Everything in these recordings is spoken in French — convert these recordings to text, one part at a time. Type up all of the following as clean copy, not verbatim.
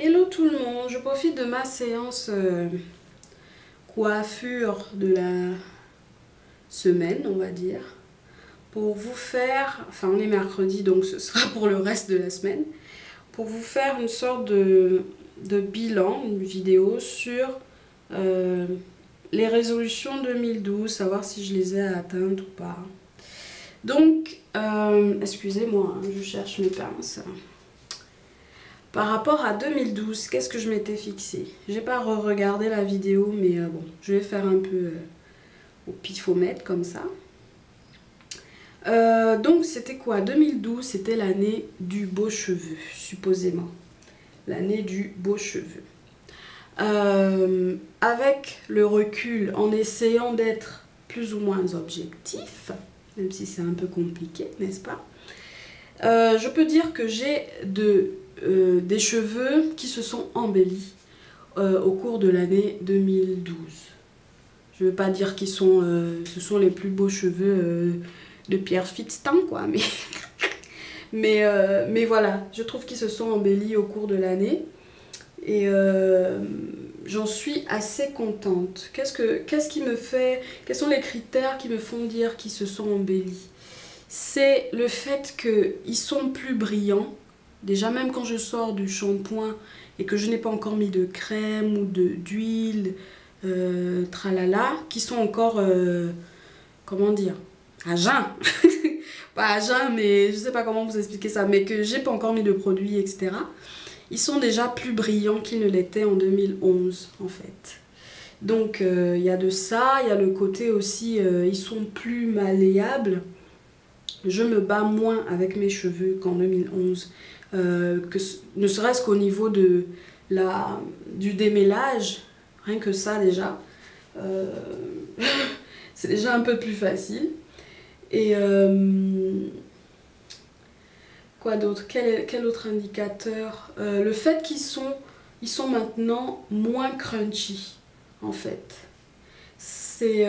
Hello tout le monde, je profite de ma séance coiffure de la semaine, on va dire, pour vous faire, enfin on est mercredi donc ce sera pour le reste de la semaine, pour vous faire une sorte de bilan, une vidéo sur les résolutions 2012, savoir si je les ai atteintes ou pas. Donc, excusez-moi, hein, je cherche mes pinces. Par rapport à 2012, qu'est-ce que je m'étais fixé? J'ai pas re-regardé la vidéo, mais bon, je vais faire un peu au pifomètre comme ça. Donc c'était quoi? 2012, c'était l'année du beau cheveu, supposément. L'année du beau cheveu. Avec le recul, en essayant d'être plus ou moins objectif, même si c'est un peu compliqué, n'est-ce pas? Je peux dire que j'ai des cheveux qui se sont embellis au cours de l'année 2012. Je ne veux pas dire qu'ils sont, ce sont les plus beaux cheveux de Pierre Fitzstan, quoi, mais voilà, je trouve qu'ils se sont embellis au cours de l'année et j'en suis assez contente. Qu'est-ce qui me fait, quels sont les critères qui me font dire qu'ils se sont embellis? C'est le fait qu'ils sont plus brillants. Déjà, même quand je sors du shampoing et que je n'ai pas encore mis de crème ou d'huile, tralala, qui sont encore, comment dire, à jeun. Pas à jeun, mais je sais pas comment vous expliquer ça, mais que j'ai pas encore mis de produits, etc. Ils sont déjà plus brillants qu'ils ne l'étaient en 2011, en fait. Donc, il y a de ça, il y a le côté aussi, ils sont plus malléables. Je me bats moins avec mes cheveux qu'en 2011. Ne serait-ce qu'au niveau du démêlage, rien que ça déjà, c'est déjà un peu plus facile. Et quoi d'autre? Quel autre indicateur? Le fait qu'ils sont maintenant moins crunchy, en fait. C'est...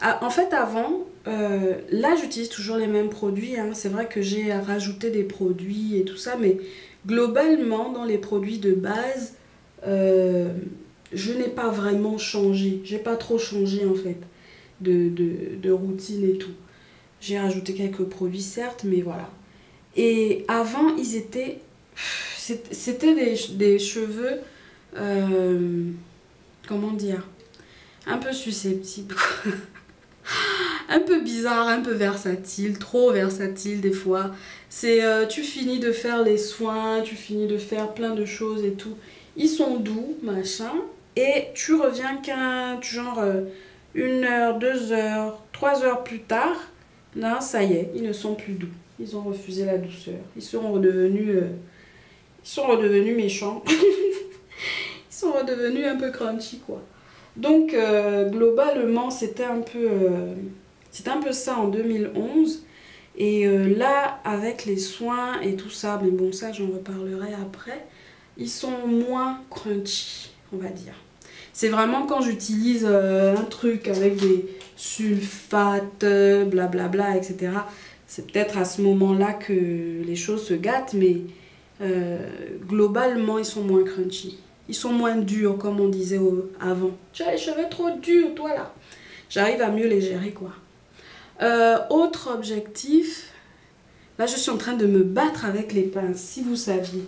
en fait, avant, là j'utilise toujours les mêmes produits, hein. C'est vrai que j'ai rajouté des produits et tout ça, mais globalement, dans les produits de base, je n'ai pas vraiment changé. J'ai pas trop changé en fait de routine et tout. J'ai rajouté quelques produits, certes, mais voilà. Et avant, c'était des cheveux, comment dire, un peu susceptibles, quoi. Un peu bizarre, un peu versatile, trop versatile des fois. C'est tu finis de faire les soins, tu finis de faire plein de choses et tout. Ils sont doux, machin, et tu reviens genre 1 heure, 2 heures, 3 heures plus tard, là ça y est, ils ne sont plus doux. Ils ont refusé la douceur. Ils sont redevenus méchants. Ils sont redevenus un peu crunchy, quoi. Donc globalement c'était un peu ça en 2011 et là avec les soins et tout ça, mais bon ça j'en reparlerai après, ils sont moins crunchy, on va dire. C'est vraiment quand j'utilise un truc avec des sulfates, blablabla, etc. C'est peut-être à ce moment-là que les choses se gâtent, mais globalement ils sont moins crunchy. Ils sont moins durs, comme on disait avant. Tu as les cheveux trop durs, toi, là. J'arrive à mieux les gérer, quoi. Autre objectif. Là, je suis en train de me battre avec les pinces, si vous saviez.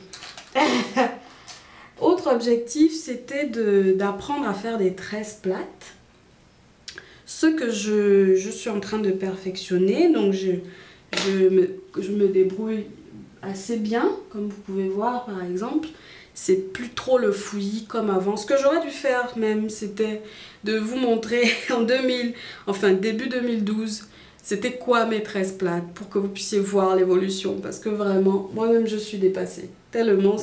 Autre objectif, c'était d'apprendre à faire des tresses plates. Ce que je suis en train de perfectionner. Donc, je me débrouille assez bien, comme vous pouvez voir, par exemple. C'est plus trop le fouillis comme avant. Ce que j'aurais dû faire même, c'était de vous montrer en début 2012, c'était quoi mes tresses plates pour que vous puissiez voir l'évolution. Parce que vraiment, moi-même je suis dépassée. Tellement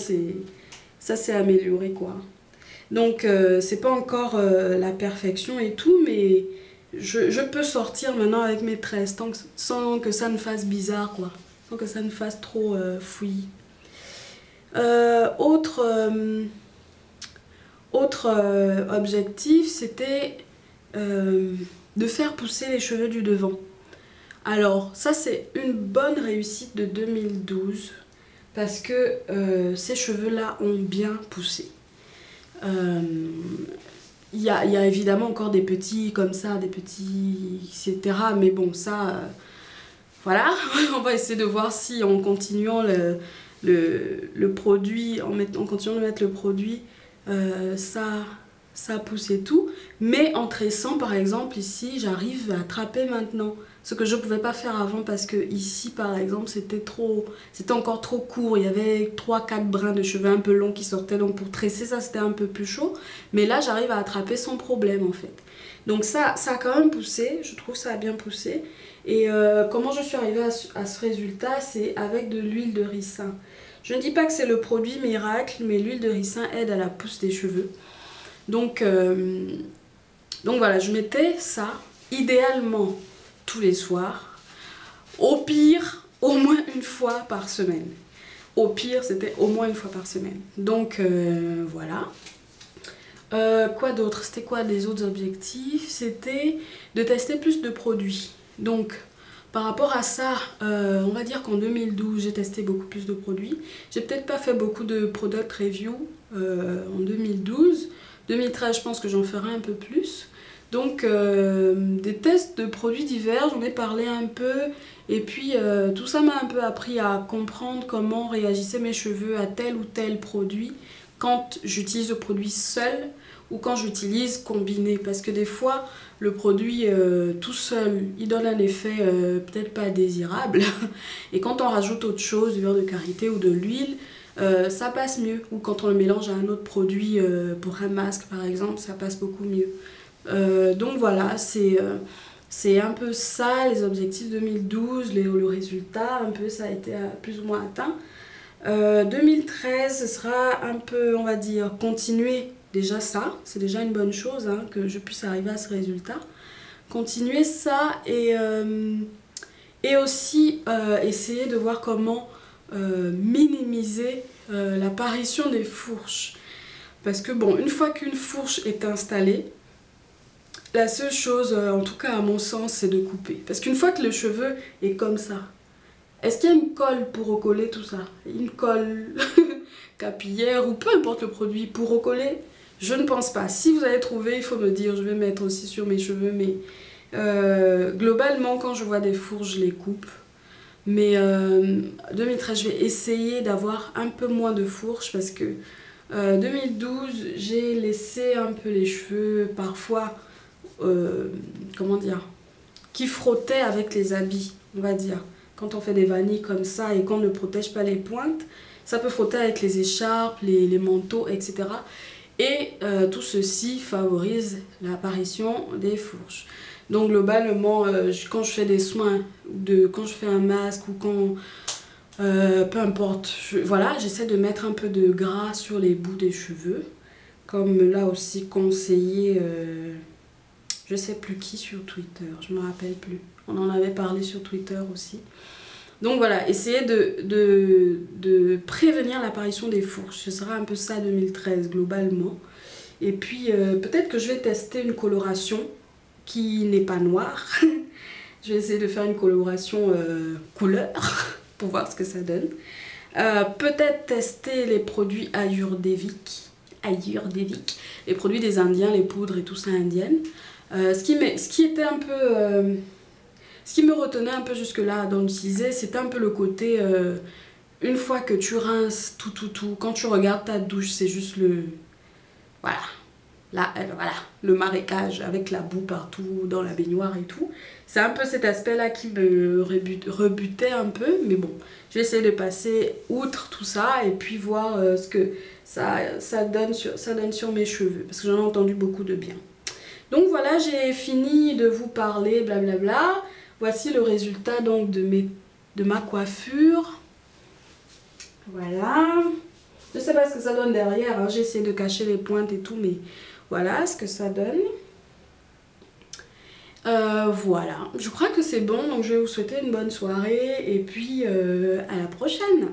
ça s'est amélioré, quoi. Donc c'est pas encore la perfection et tout, mais je peux sortir maintenant avec mes tresses sans que ça ne fasse bizarre, quoi. Sans que ça ne fasse trop fouillis. Autre objectif, c'était de faire pousser les cheveux du devant. Alors ça c'est une bonne réussite de 2012 parce que ces cheveux-là ont bien poussé. Il y a évidemment encore des petits comme ça, des petits, etc. Mais bon, ça, voilà, on va essayer de voir si en continuant le produit, en continuant de mettre le produit, ça pousse et tout. Mais en tressant, par exemple, ici, j'arrive à attraper maintenant. Ce que je ne pouvais pas faire avant parce que ici, par exemple, c'était encore trop court. Il y avait 3-4 brins de cheveux un peu longs qui sortaient. Donc pour tresser, ça, c'était un peu plus chaud. Mais là, j'arrive à attraper sans problème, en fait. Donc ça a quand même poussé. Je trouve que ça a bien poussé. Et comment je suis arrivée à ce résultat, c'est avec de l'huile de ricin. Je ne dis pas que c'est le produit miracle, mais l'huile de ricin aide à la pousse des cheveux. Donc voilà, je mettais ça idéalement tous les soirs. Au pire, au moins une fois par semaine. Au pire, c'était au moins une fois par semaine. Donc voilà. Quoi d'autre? C'était quoi les autres objectifs? C'était de tester plus de produits. Donc par rapport à ça, on va dire qu'en 2012, j'ai testé beaucoup plus de produits. J'ai peut-être pas fait beaucoup de product review en 2012. 2013, je pense que j'en ferai un peu plus. Donc, des tests de produits divers, j'en ai parlé un peu. Et puis, tout ça m'a un peu appris à comprendre comment réagissaient mes cheveux à tel ou tel produit quand j'utilise le produit seul ou quand j'utilise combiné. Parce que des fois, le produit tout seul, il donne un effet peut-être pas désirable. Et quand on rajoute autre chose, du beurre de karité ou de l'huile, ça passe mieux. Ou quand on le mélange à un autre produit pour un masque par exemple, ça passe beaucoup mieux. Donc voilà, c'est un peu ça les objectifs 2012, le résultat, un peu ça a été plus ou moins atteint. 2013, ce sera un peu, on va dire, continuer déjà ça, c'est déjà une bonne chose hein, que je puisse arriver à ce résultat. Continuer ça et aussi essayer de voir comment minimiser l'apparition des fourches. Parce que bon, une fois qu'une fourche est installée, la seule chose, en tout cas à mon sens, c'est de couper. Parce qu'une fois que le cheveu est comme ça, est-ce qu'il y a une colle pour recoller tout ça? Une colle capillaire ou peu importe le produit pour recoller? Je ne pense pas. Si vous avez trouvé, il faut me dire. Je vais mettre aussi sur mes cheveux. Mais globalement, quand je vois des fourches, je les coupe. Mais 2013, je vais essayer d'avoir un peu moins de fourches parce que 2012, j'ai laissé un peu les cheveux parfois, comment dire, qui frottaient avec les habits, on va dire. Quand on fait des vanilles comme ça et qu'on ne protège pas les pointes, ça peut frotter avec les écharpes, les manteaux, etc. Et tout ceci favorise l'apparition des fourches. Donc globalement, quand je fais des soins, quand je fais un masque ou quand... peu importe, voilà, j'essaie de mettre un peu de gras sur les bouts des cheveux. Comme là aussi conseillé, je sais plus qui sur Twitter, je me rappelle plus. On en avait parlé sur Twitter aussi. Donc voilà, essayer de prévenir l'apparition des fourches. Ce sera un peu ça 2013 globalement. Et puis peut-être que je vais tester une coloration qui n'est pas noire. Je vais essayer de faire une coloration couleur pour voir ce que ça donne. Peut-être tester les produits ayurvédiques. Les produits des Indiens, les poudres et tout ça indiennes. Ce qui était un peu... ce qui me retenait un peu jusque-là dans l'utiliser, c'était un peu le côté... une fois que tu rinces tout, quand tu regardes ta douche, c'est juste le... Voilà. Là, voilà, le marécage avec la boue partout dans la baignoire et tout. C'est un peu cet aspect-là qui me rebutait un peu. Mais bon, je vais essayer de passer outre tout ça et puis voir ce que ça donne sur mes cheveux. Parce que j'en ai entendu beaucoup de bien. Donc voilà, j'ai fini de vous parler, blablabla. Voici le résultat donc de ma coiffure. Voilà. Je sais pas ce que ça donne derrière, hein. J'ai essayé de cacher les pointes et tout, mais voilà ce que ça donne. Voilà, je crois que c'est bon, donc je vais vous souhaiter une bonne soirée et puis à la prochaine.